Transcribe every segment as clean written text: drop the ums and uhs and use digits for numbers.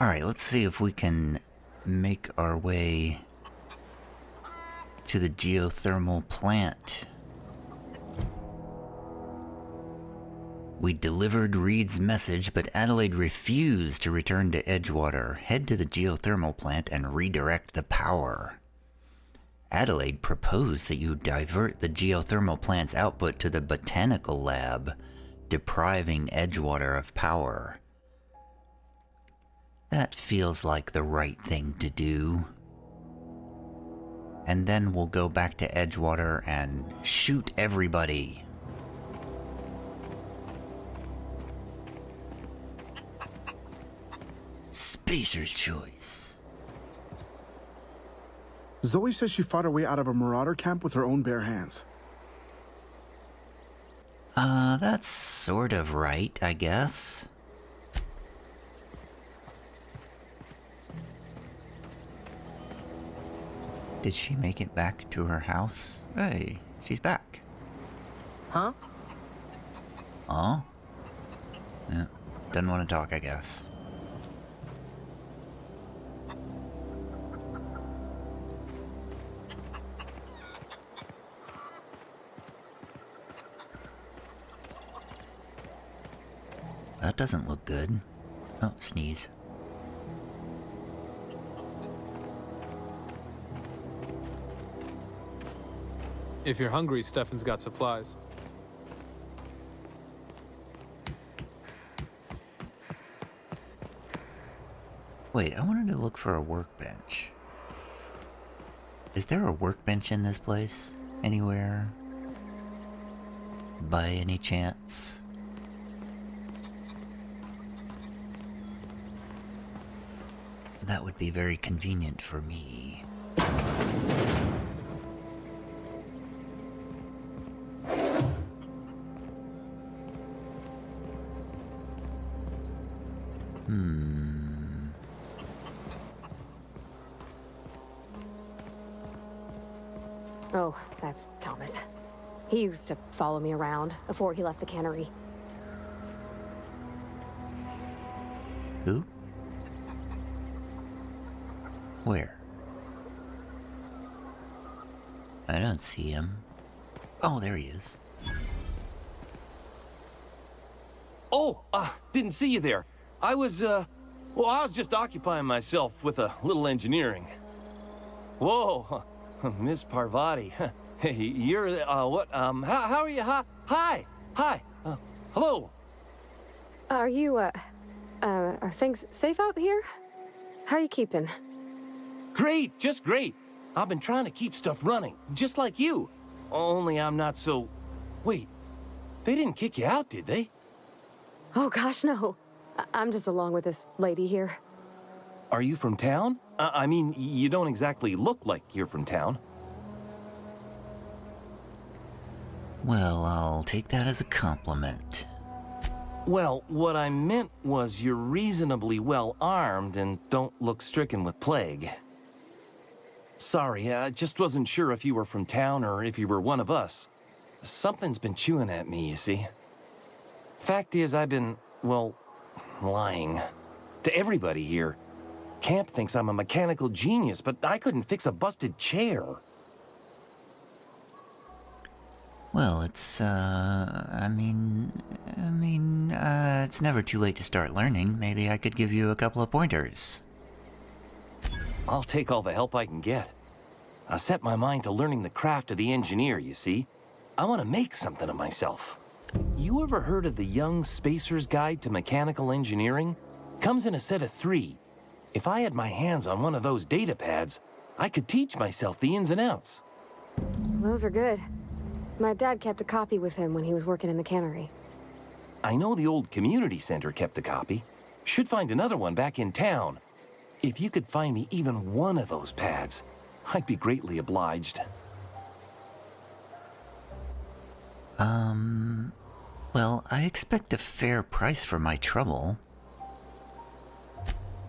Alright, let's see if we can make our way to the geothermal plant. We delivered Reed's message, but Adelaide refused to return to Edgewater. Head to the geothermal plant and redirect the power. Adelaide proposed that you divert the geothermal plant's output to the botanical lab, depriving Edgewater of power. That feels like the right thing to do. And then we'll go back to Edgewater and shoot everybody. Spacer's choice. Zoe says she fought her way out of a marauder camp with her own bare hands. That's sort of right, I guess. Did she make it back to her house? Hey, she's back. Huh? Huh? Yeah, doesn't want to talk, I guess. That doesn't look good. Oh, sneeze. If you're hungry, Stefan's got supplies. Wait, I wanted to look for a workbench. Is there a workbench in this place? Anywhere? By any chance? That would be very convenient for me. Oh, that's Thomas. He used to follow me around before he left the cannery. Who? Where? I don't see him. Oh, there he is. Oh, didn't see you there. I was just occupying myself with a little engineering. Whoa, Miss Parvati. Hey, you're, what, how are you? Hi, hello. Are you, are things safe out here? How are you keeping? Great, just great. I've been trying to keep stuff running, just like you. Only I'm not so... Wait, they didn't kick you out, did they? Oh gosh, no. I'm just along with this lady here. Are you from town? I mean, you don't exactly look like you're from town. Well, I'll take that as a compliment. Well, what I meant was you're reasonably well armed and don't look stricken with plague. Sorry, I just wasn't sure if you were from town or if you were one of us. Something's been chewing at me, you see. Fact is, I've been, well, lying. To everybody here. Camp thinks I'm a mechanical genius, but I couldn't fix a busted chair. Well, it's, it's never too late to start learning. Maybe I could give you a couple of pointers. I'll take all the help I can get. I set my mind to learning the craft of the engineer, you see. I want to make something of myself. You ever heard of the Young Spacer's Guide to Mechanical Engineering? Comes in a set of 3. If I had my hands on one of those data pads, I could teach myself the ins and outs. Those are good. My dad kept a copy with him when he was working in the cannery. I know the old community center kept a copy. Should find another one back in town. If you could find me even one of those pads, I'd be greatly obliged. Well, I expect a fair price for my trouble.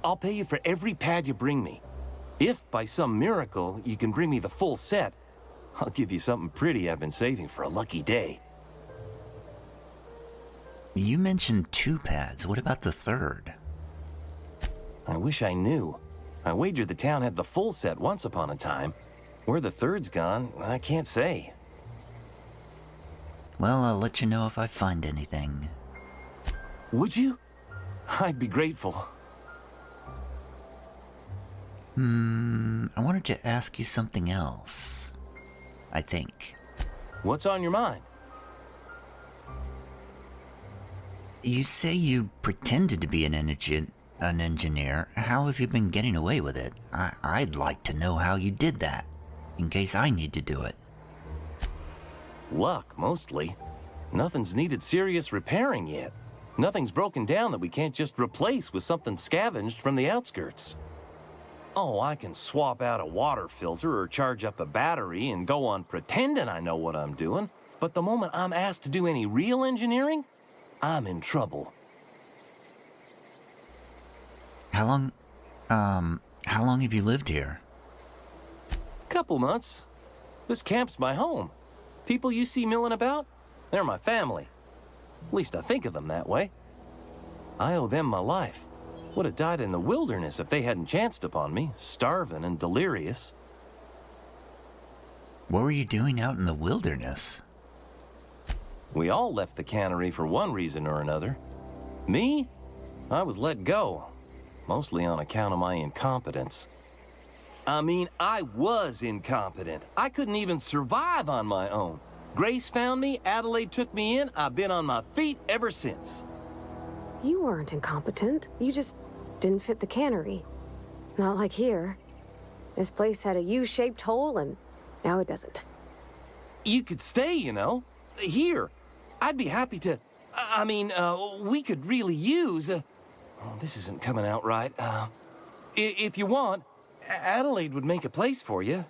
I'll pay you for every pad you bring me. If, by some miracle, you can bring me the full set, I'll give you something pretty I've been saving for a lucky day. You mentioned 2 pads. What about the third? I wish I knew. I wagered the town had the full set once upon a time. Where the third's gone, I can't say. Well, I'll let you know if I find anything. Would you? I'd be grateful. I wanted to ask you something else. I think. What's on your mind? You say you pretended to be an engineer. How have you been getting away with it? I'd like to know how you did that, in case I need to do it. Luck, mostly. Nothing's needed serious repairing yet. Nothing's broken down that we can't just replace with something scavenged from the outskirts. Oh, I can swap out a water filter or charge up a battery and go on pretending I know what I'm doing, but the moment I'm asked to do any real engineering, I'm in trouble. How long have you lived here? Couple months. This camp's my home. People you see milling about, they're my family. At least I think of them that way. I owe them my life. Would have died in the wilderness if they hadn't chanced upon me, starving and delirious. What were you doing out in the wilderness? We all left the cannery for one reason or another. Me? I was let go, mostly on account of my incompetence. I mean, I was incompetent. I couldn't even survive on my own. Grace found me, Adelaide took me in, I've been on my feet ever since. You weren't incompetent. You just didn't fit the cannery. Not like here. This place had a U-shaped hole, and now it doesn't. You could stay, you know. Here. I'd be happy to... we could really use... oh, this isn't coming out right. If you want, Adelaide would make a place for you.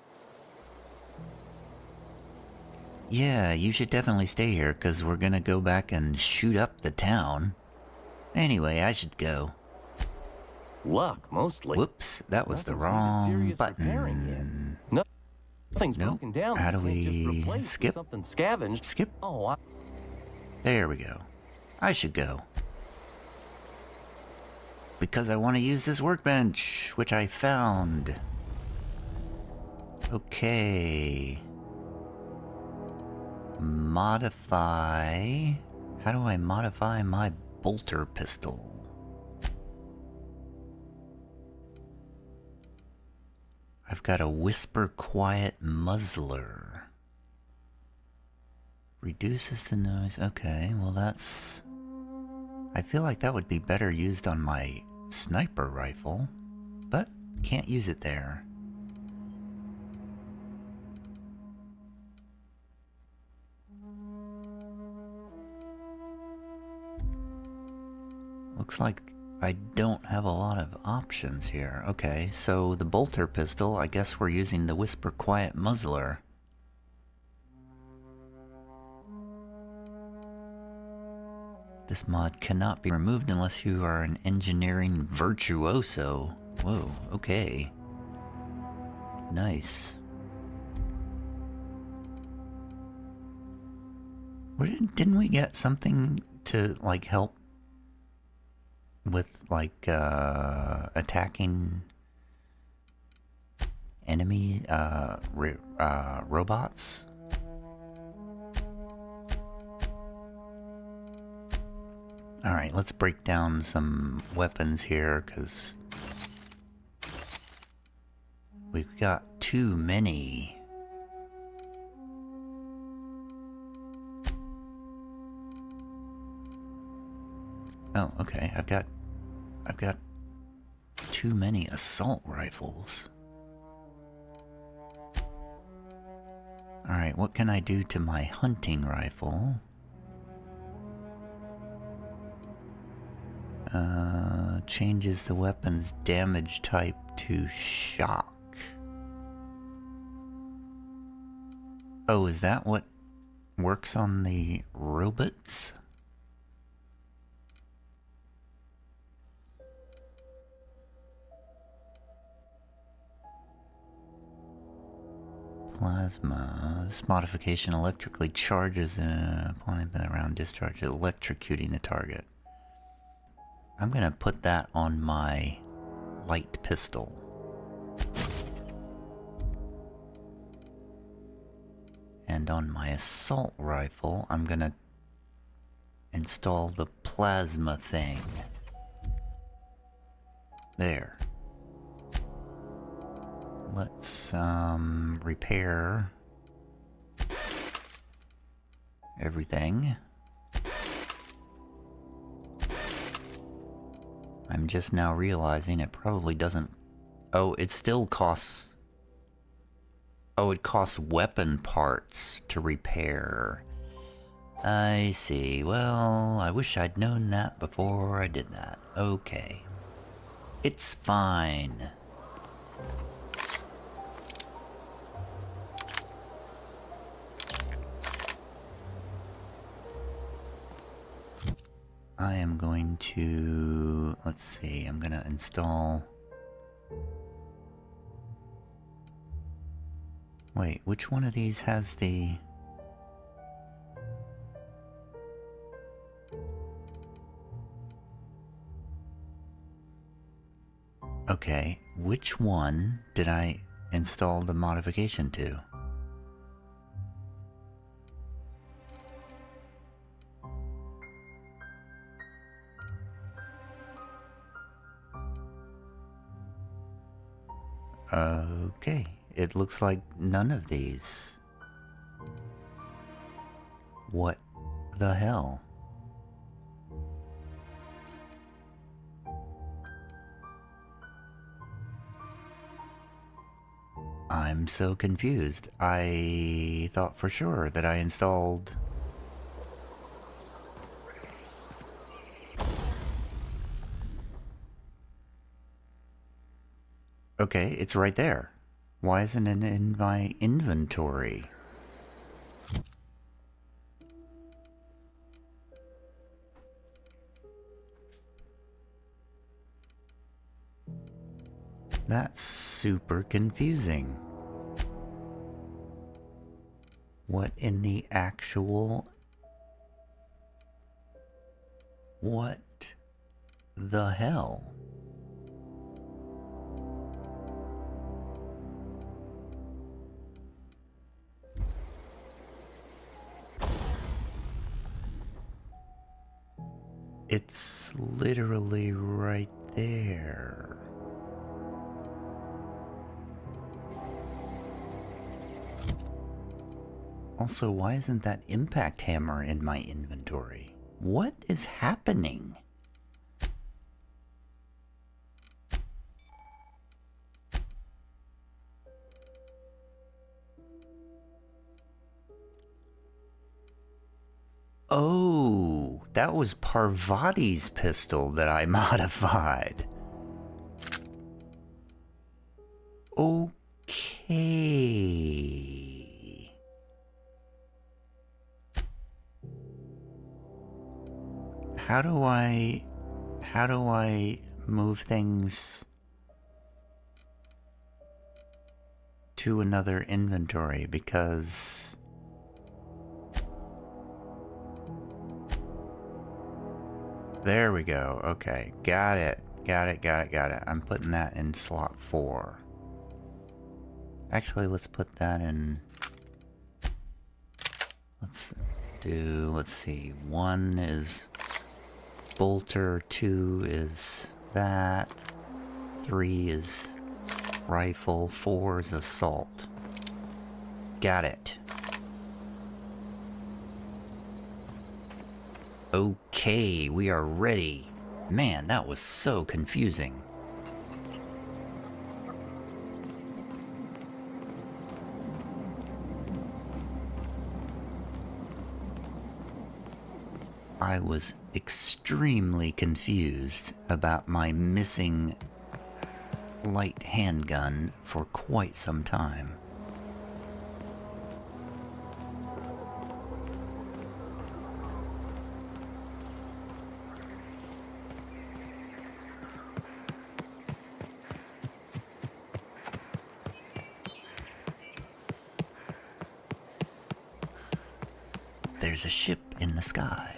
Yeah, you should definitely stay here, because we're gonna go back and shoot up the town. Anyway, I should go. Luck, mostly. Whoops, that was the wrong button. Nothing's broken down. How do You can't just we replace with skip? something scavenged. Skip? Oh, There we go. I should go. Because I want to use this workbench, which I found. Okay. Modify. How do I modify my bolter pistol? I've got a whisper quiet muzzler. Reduces the noise. Okay, well that's... I feel like that would be better used on my sniper rifle, but can't use it there. Looks like I don't have a lot of options here. Okay, so the bolter pistol, I guess we're using the whisper quiet muzzler. This mod cannot be removed unless you are an engineering virtuoso. Whoa, okay. Nice. Didn't we get something to, like, help with, like, attacking enemy, robots? Alright, let's break down some weapons here, because we've got too many. Oh, okay, I've got too many assault rifles. Alright, what can I do to my hunting rifle? Changes the weapon's damage type to shock. Oh, is that what works on the robots? Plasma. This modification electrically charges upon it around discharge, electrocuting the target. I'm gonna put that on my light pistol. And on my assault rifle, I'm gonna install the plasma thing. There. Let's repair everything. I'm just now realizing it probably doesn't... Oh, it still costs... Oh, it costs weapon parts to repair. I see. Well, I wish I'd known that before I did that. Okay. It's fine. I am going to... Let's see. I'm going to install... Wait, which one of these has the... Okay, which one did I install the modification to? Okay, it looks like none of these. What the hell? I'm so confused. I thought for sure that I installed... Okay, it's right there. Why isn't it in my inventory? That's super confusing. What in the actual... What the hell? It's literally right there. Also, why isn't that impact hammer in my inventory? What is happening? Oh, that was Parvati's pistol that I modified. Okay. How do I move things to another inventory? Because there we go. Okay, got it. I'm putting that in slot 4. Actually, let's put that in... Let's see. 1 is bolter, 2 is that, 3 is rifle, 4 is assault. Got it. Okay, we are ready. Man, that was so confusing. I was extremely confused about my missing light handgun for quite some time. There's a ship in the sky.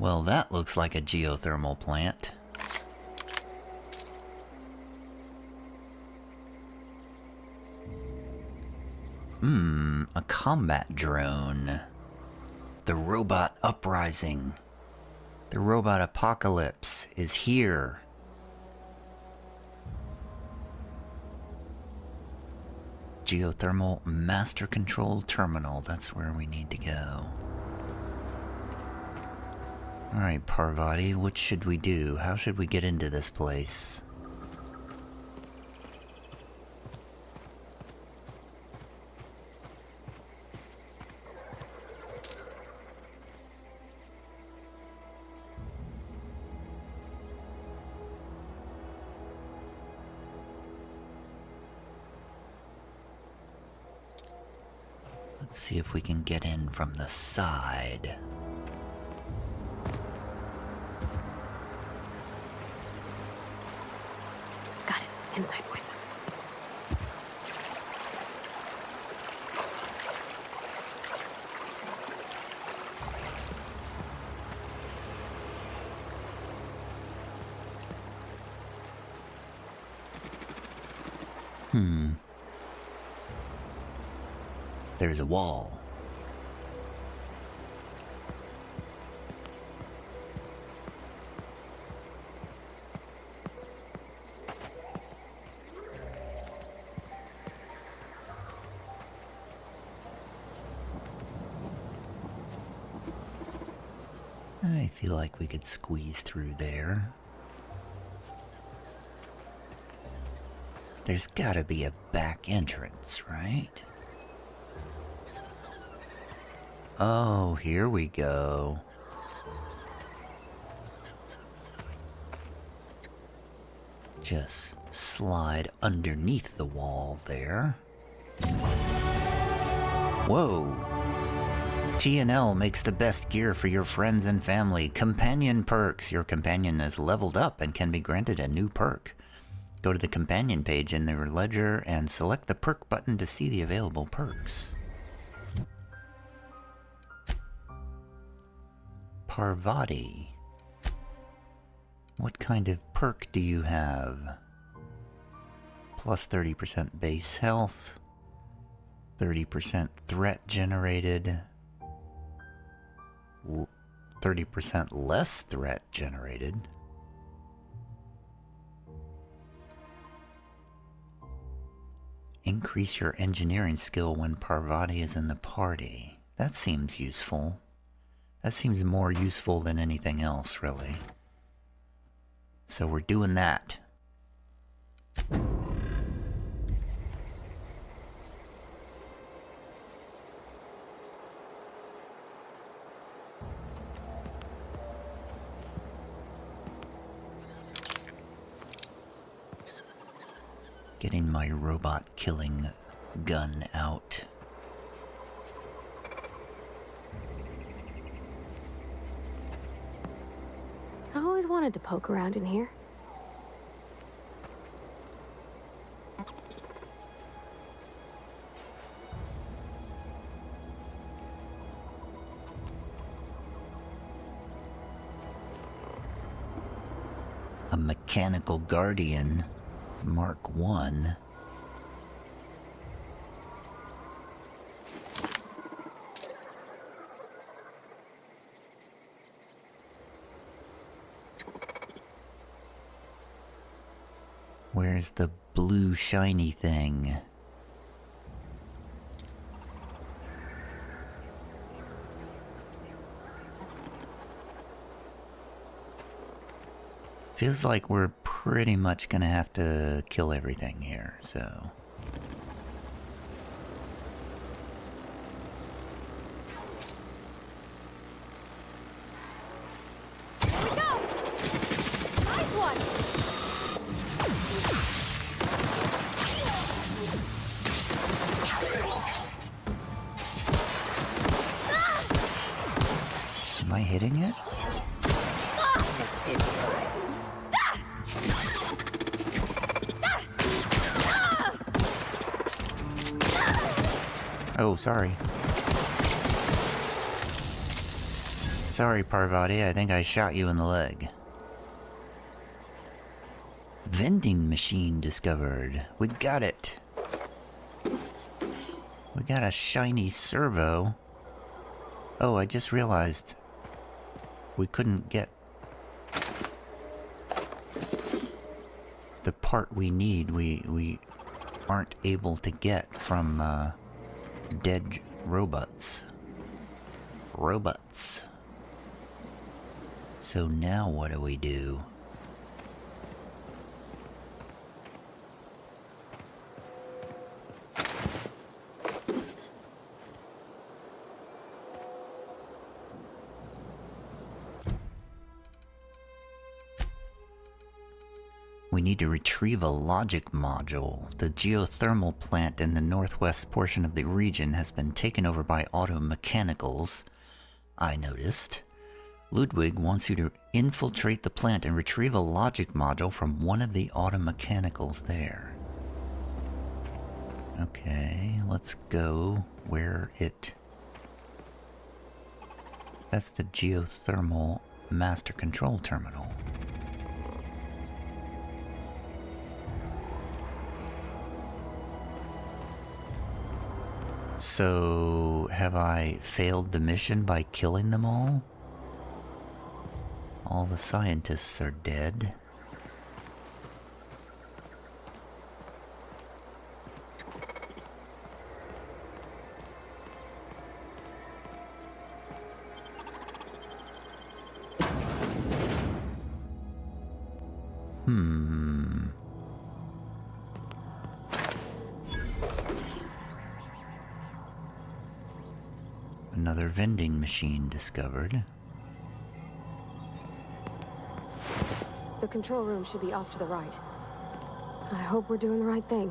Well, that looks like a geothermal plant. A combat drone. The robot uprising. The robot apocalypse is here. Geothermal master control terminal. That's where we need to go. Alright, Parvati, what should we do? How should we get into this place? Let's see if we can get in from the side. Got it. Inside voices. There's a wall. I feel like we could squeeze through there. There's gotta be a back entrance, right? Oh, here we go. Just slide underneath the wall there. Whoa! T&L makes the best gear for your friends and family. Companion perks. Your companion is leveled up and can be granted a new perk. Go to the companion page in their ledger and select the perk button to see the available perks. Parvati. What kind of perk do you have? Plus 30% base health, 30% threat generated, 30% less threat generated. Increase your engineering skill when Parvati is in the party. That seems useful. That seems more useful than anything else, really. So we're doing that. Getting my robot killing gun out. I always wanted to poke around in here. A mechanical guardian, Mark 1. Where's the blue shiny thing? Feels like we're pretty much gonna have to kill everything here, so... Am I hitting it? Oh, sorry. Sorry, Parvati, I think I shot you in the leg. Vending machine discovered. We got it. We got a shiny servo. Oh, I just realized we couldn't get the part we need. We aren't able to get from dead robots. So now what do we do? We need to retrieve a logic module. The geothermal plant in the northwest portion of the region has been taken over by automechanicals, I noticed. Ludwig wants you to infiltrate the plant and retrieve a logic module from one of the automechanicals there. Okay, let's go where it... That's the geothermal master control terminal. So, have I failed the mission by killing them all? All the scientists are dead. Another vending machine discovered. The control room should be off to the right. I hope we're doing the right thing.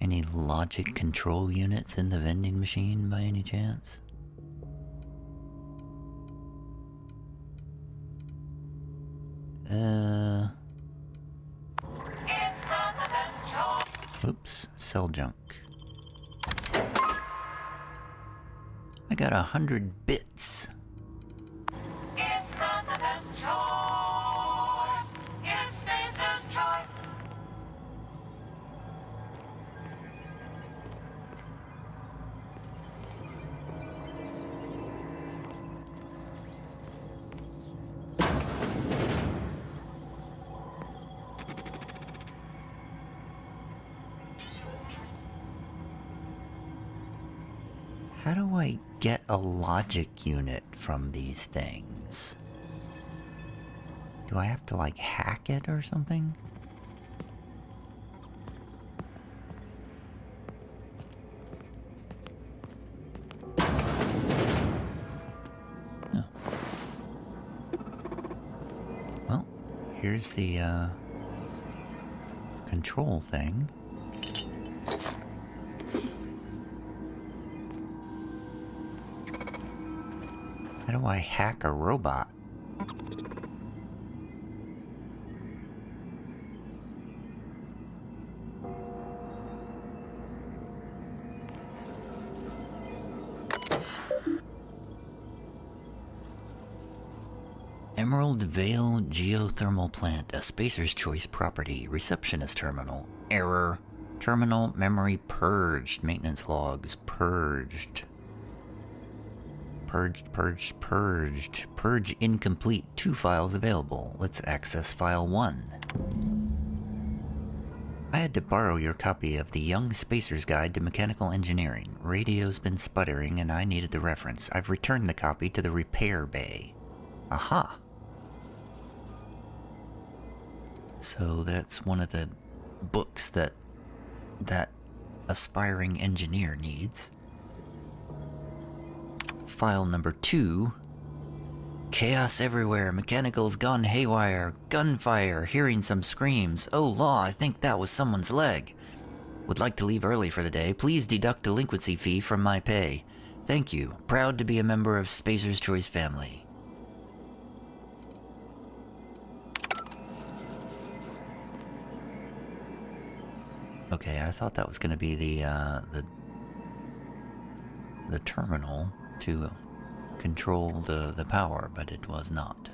Any logic control units in the vending machine by any chance? Oops, cell junk. I got 100 bits. It's not the best choice. It's Spacer's choice. How do I get a logic unit from these things? Do I have to like hack it or something? Oh. Well, here's the control thing. How do I hack a robot? Emerald Vale Geothermal Plant, a Spacer's Choice property. Receptionist terminal. Error. Terminal memory purged. Maintenance logs purged. Purged. Purge incomplete. 2 files available. Let's access file 1. I had to borrow your copy of the Young Spacer's Guide to Mechanical Engineering. Radio's been sputtering and I needed the reference. I've returned the copy to the repair bay. Aha! So that's one of the books that aspiring engineer needs. File number 2. Chaos everywhere. Mechanicals gone haywire. Gunfire. Hearing some screams. Oh law, I think that was someone's leg. Would like to leave early for the day. Please deduct delinquency fee from my pay. Thank you. Proud to be a member of Spacer's Choice family. Okay, I thought that was going to be the terminal to control the power, but it was not.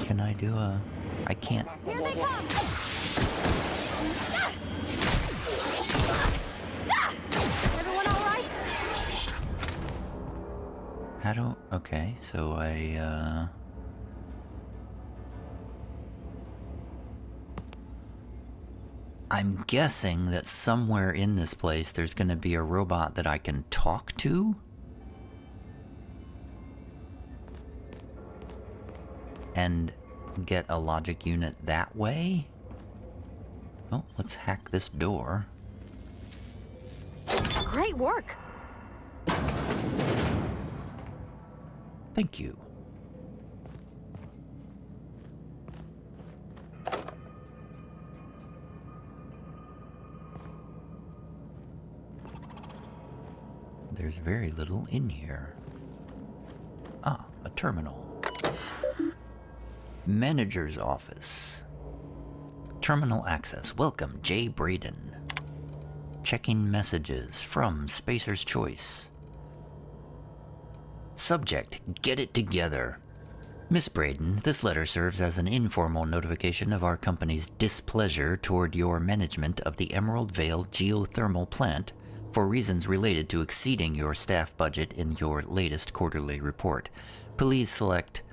Can I do a... I can't... Here they come! Everyone all right? How do... Okay, so I'm guessing that somewhere in this place there's going to be a robot that I can talk to? And get a logic unit that way? Oh, let's hack this door. Great work! Thank you. There's very little in here. Ah, a terminal. Manager's office. Terminal access. Welcome, Jay Braden. Checking messages from Spacer's Choice. Subject, get it together. Miss Braden, this letter serves as an informal notification of our company's displeasure toward your management of the Emerald Vale Geothermal Plant for reasons related to exceeding your staff budget in your latest quarterly report. Please select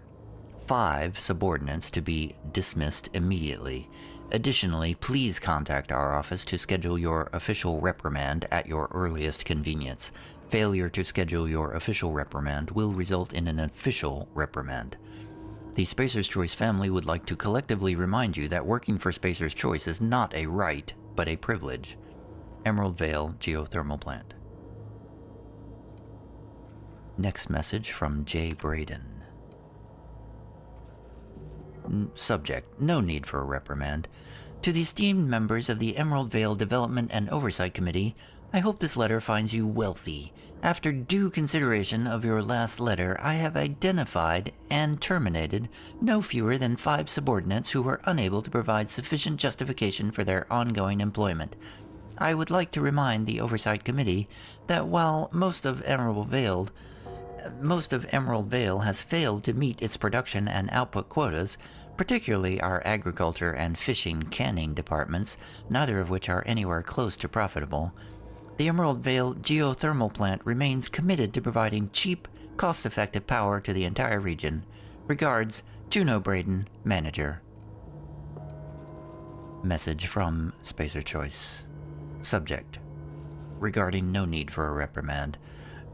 5 subordinates to be dismissed immediately. Additionally, please contact our office to schedule your official reprimand at your earliest convenience. Failure to schedule your official reprimand will result in an official reprimand. The Spacer's Choice family would like to collectively remind you that working for Spacer's Choice is not a right, but a privilege. Emerald Vale Geothermal Plant. Next message from Jay Braden. Subject, no need for a reprimand. To the esteemed members of the Emerald Vale Development and Oversight Committee, I hope this letter finds you wealthy. After due consideration of your last letter, I have identified and terminated no fewer than 5 subordinates who were unable to provide sufficient justification for their ongoing employment. I would like to remind the Oversight Committee that while most of Emerald Vale has failed to meet its production and output quotas, particularly our agriculture and fishing canning departments, neither of which are anywhere close to profitable, the Emerald Vale Geothermal Plant remains committed to providing cheap, cost-effective power to the entire region. Regards, Juno Braden, Manager. Message from Spacer Choice. Subject, regarding no need for a reprimand.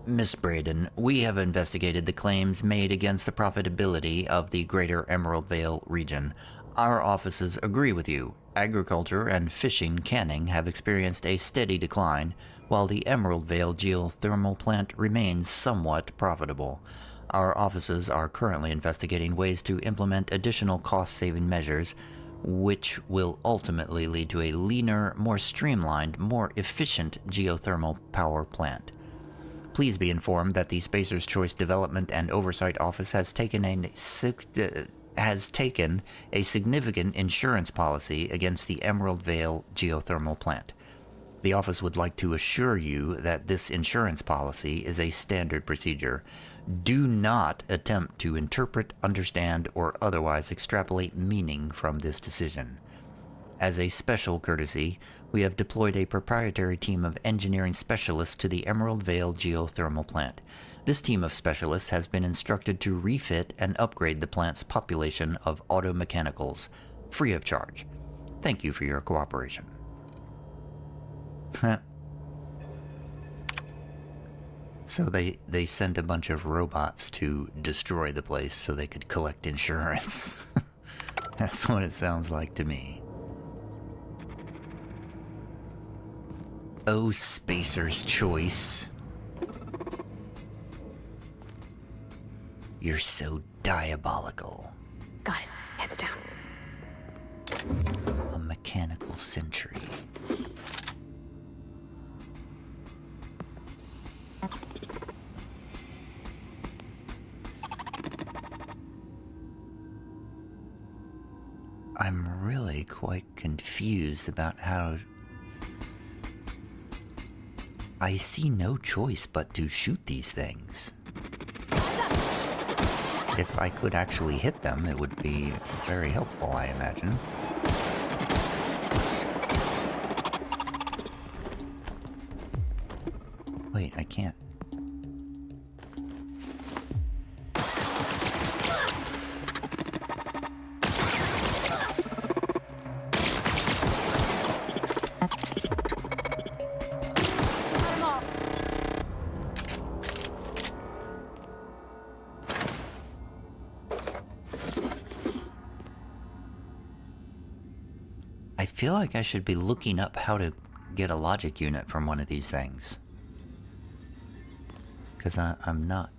Miss Braden, we have investigated the claims made against the profitability of the greater Emerald Vale region. Our offices agree with you. Agriculture and fishing canning have experienced a steady decline, while the Emerald Vale Geothermal Plant remains somewhat profitable. Our offices are currently investigating ways to implement additional cost-saving measures, which will ultimately lead to a leaner, more streamlined, more efficient geothermal power plant. Please be informed that the Spacer's Choice Development and Oversight Office has taken a significant insurance policy against the Emerald Vale Geothermal Plant. The office would like to assure you that this insurance policy is a standard procedure. Do not attempt to interpret, understand, or otherwise extrapolate meaning from this decision. As a special courtesy, we have deployed a proprietary team of engineering specialists to the Emerald Vale Geothermal Plant. This team of specialists has been instructed to refit and upgrade the plant's population of automechanicals, free of charge. Thank you for your cooperation. So they sent a bunch of robots to destroy the place so they could collect insurance. That's what it sounds like to me. Oh, Spacer's Choice. You're so diabolical. Got it. Heads down. A mechanical sentry. I'm really quite confused about how... I see no choice but to shoot these things. If I could actually hit them, it would be very helpful, I imagine. Wait, I can't. I feel like I should be looking up how to get a logic unit from one of these things. Because I'm not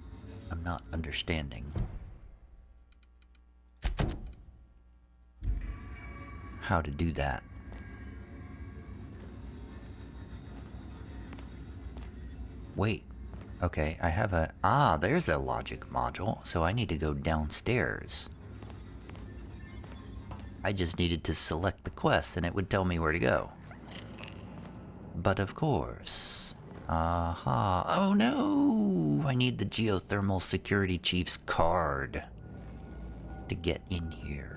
understanding how to do that. Wait, okay, I have a... Ah, there's a logic module, so I need to go downstairs. I just needed to select the quest and it would tell me where to go. But of course... Aha. Oh no! I need the Geothermal Security Chief's card to get in here.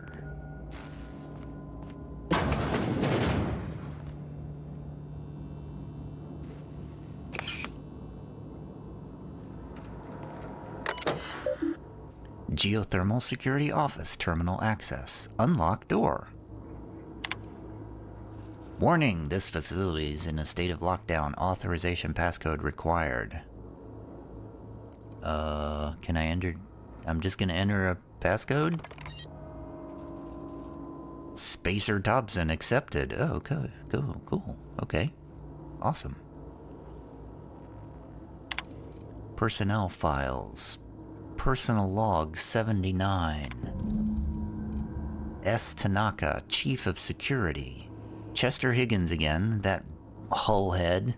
Geothermal Security Office, Terminal Access. Unlock door. Warning, this facility is in a state of lockdown. Authorization passcode required. Can I enter? I'm just gonna enter a passcode? Spacer Thompson accepted. Oh, okay. Cool. Okay. Awesome. Personnel files. Personal log 79. S. Tanaka, Chief of Security. Chester Higgins again, that hullhead.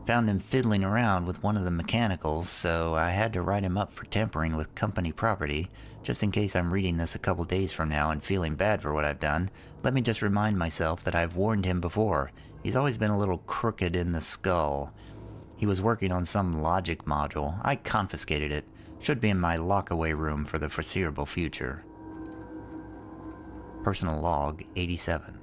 Found him fiddling around with one of the mechanicals, so I had to write him up for tampering with company property. Just in case I'm reading this a couple days from now and feeling bad for what I've done, let me just remind myself that I've warned him before. He's always been a little crooked in the skull. He was working on some logic module. I confiscated it. Should be in my lockaway room for the foreseeable future. Personal log 87.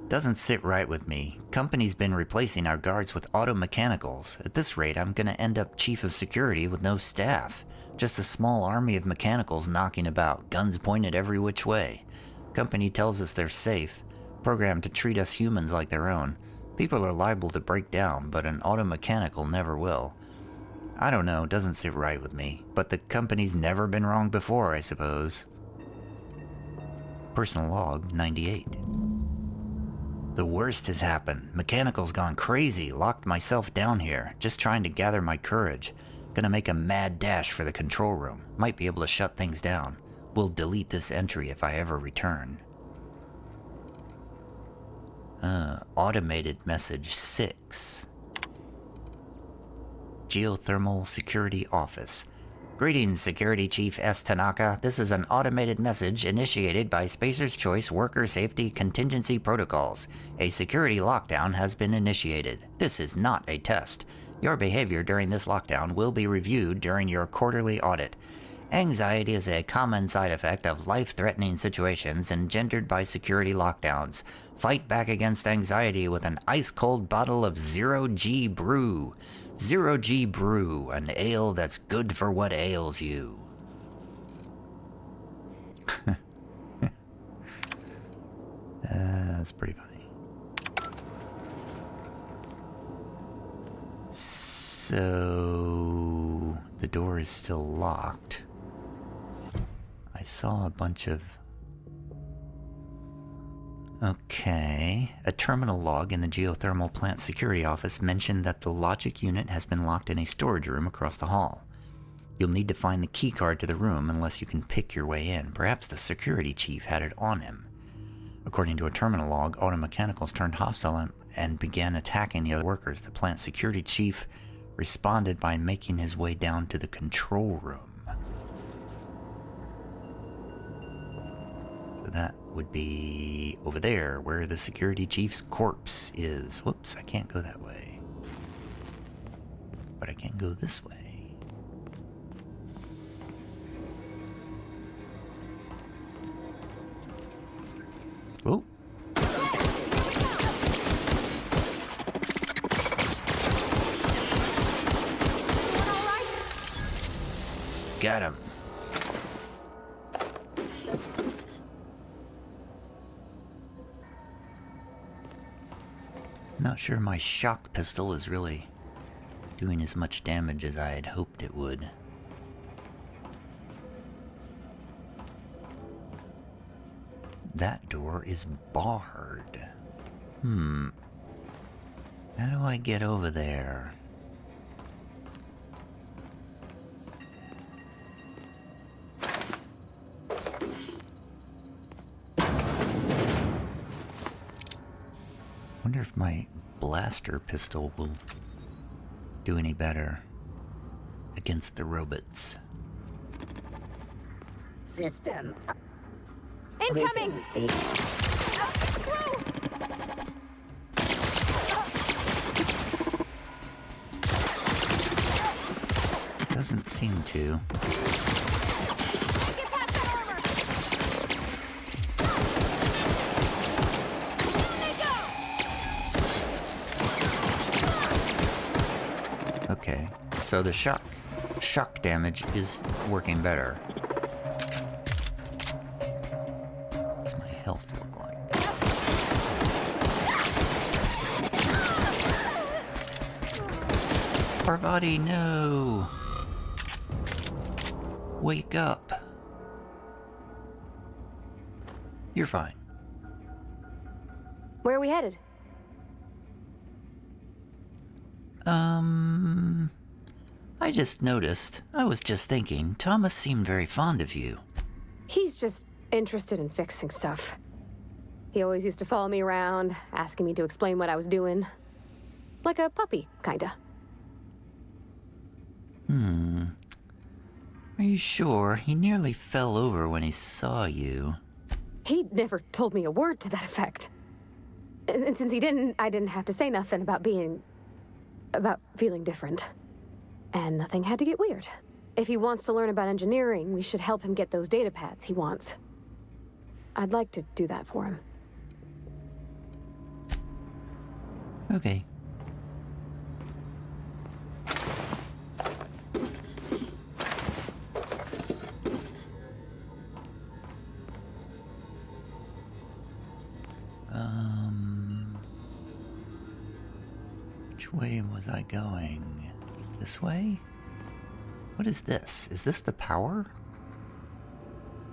Doesn't sit right with me. Company's been replacing our guards with automechanicals. At this rate, I'm gonna end up chief of security with no staff. Just a small army of mechanicals knocking about, guns pointed every which way. Company tells us they're safe, programmed to treat us humans like their own. People are liable to break down, but an automechanical never will. I don't know, doesn't sit right with me. But the company's never been wrong before, I suppose. Personal log 98. The worst has happened. Mechanical's gone crazy, locked myself down here, just trying to gather my courage. Gonna make a mad dash for the control room. Might be able to shut things down. Will delete this entry if I ever return. Automated message 6. Geothermal Security Office. Greetings, Security Chief S. Tanaka. This is an automated message initiated by Spacer's Choice Worker Safety Contingency Protocols. A security lockdown has been initiated. This is not a test. Your behavior during this lockdown will be reviewed during your quarterly audit. Anxiety is a common side effect of life-threatening situations engendered by security lockdowns. Fight back against anxiety with an ice-cold bottle of Zero-G Brew. Zero-G Brew, an ale that's good for what ails you. That's pretty funny. So the door is still locked. I saw a bunch of... Okay. A terminal log in the geothermal plant security office mentioned that the logic unit has been locked in a storage room across the hall. You'll need to find the key card to the room unless you can pick your way in. Perhaps the security chief had it on him. According to a terminal log, automechanicals turned hostile and began attacking the other workers. The plant security chief responded by making his way down to the control room. So So that would be over there, where the security chief's corpse is. Whoops, I can't go that way. But I can go this way. Oh. Got him. Not sure my shock pistol is really doing as much damage as I had hoped it would. That door is barred. How do I get over there? Wonder if my blaster pistol will do any better against the robots. System. Incoming! Doesn't seem to. Okay, so the shock damage is working better. What's my health look like? Parvati, no! Wake up. You're fine. Where are we headed? I just noticed. I was just thinking, Thomas seemed very fond of you. He's just interested in fixing stuff. He always used to follow me around, asking me to explain what I was doing. Like a puppy, kinda. Are you sure? He nearly fell over when he saw you. He never told me a word to that effect. And since he didn't, I didn't have to say nothing about feeling different. And nothing had to get weird. If he wants to learn about engineering, we should help him get those data pads he wants. I'd like to do that for him. Okay. Which way was I going? This way? What is this? Is this the power?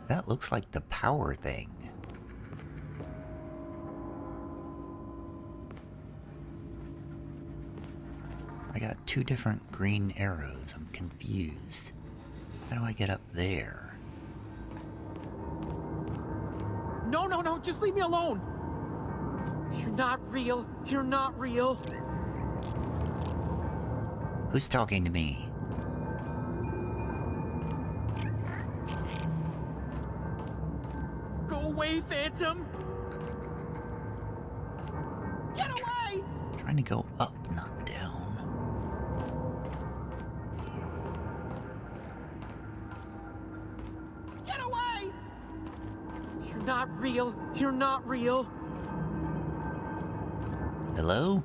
That looks like the power thing. I got two different green arrows. I'm confused. How do I get up there? No, no, no, just leave me alone. You're not real. You're not real. Who's talking to me? Go away, Phantom. Get away! Trying to go up, not down. Get away! You're not real. You're not real. Hello?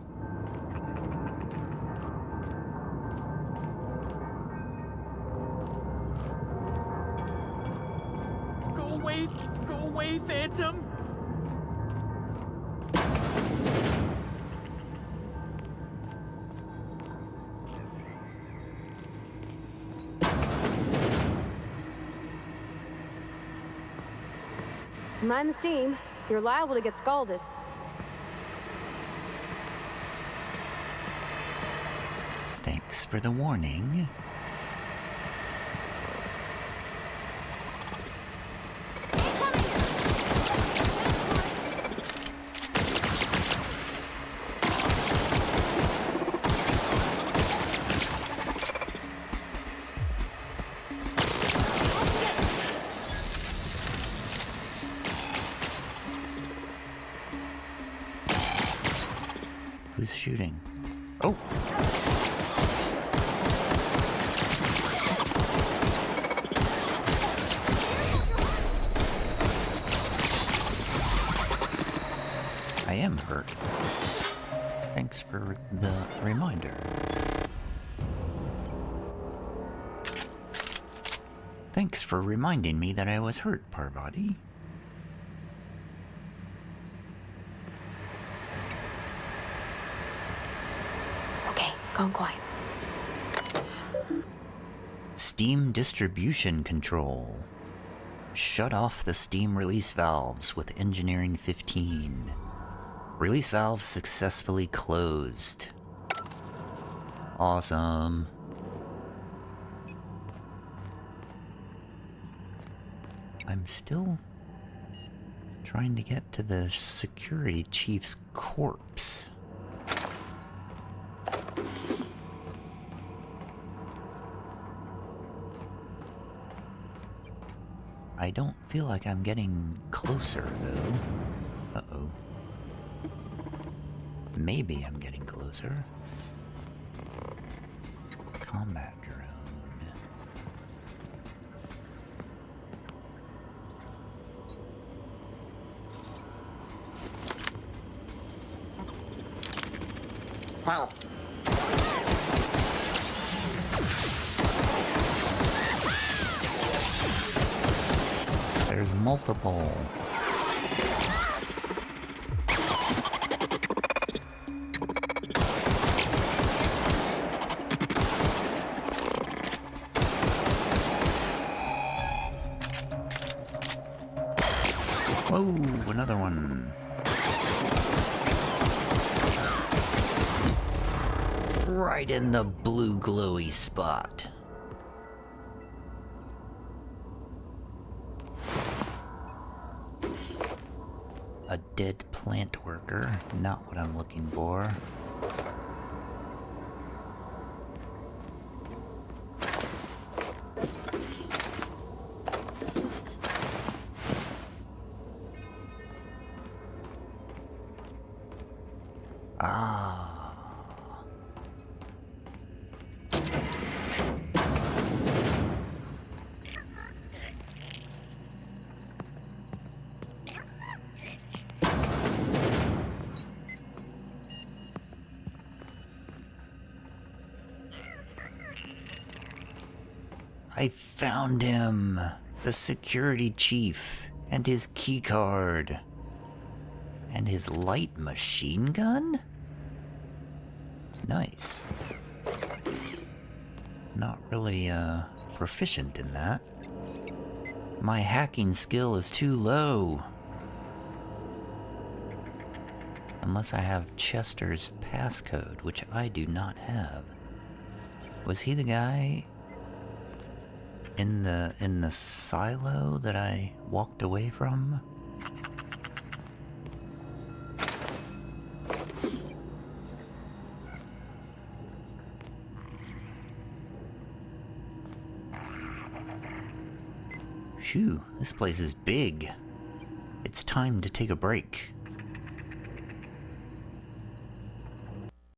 Go away, Phantom. Mind the steam. You're liable to get scalded. Thanks for the warning. Who's shooting? Oh! I am hurt. Thanks for the reminder. Thanks for reminding me that I was hurt, Parvati. Okay, gone quiet. Steam distribution control. Shut off the steam release valves with engineering 15. Release valves successfully closed. Awesome. I'm still trying to get to the security chief's corpse. I don't feel like I'm getting closer, though. Uh-oh. Maybe I'm getting closer. Combat drone. Wow. There's multiple. Whoa, another one. Right in the blue glowy spot. A dead plant worker, not what I'm looking for. I found him! The security chief, and his keycard. And his light machine gun? Nice. Not really, proficient in that. My hacking skill is too low. Unless I have Chester's passcode, which I do not have. Was he the guy in the silo that I walked away from? Phew, this place is big. It's time to take a break.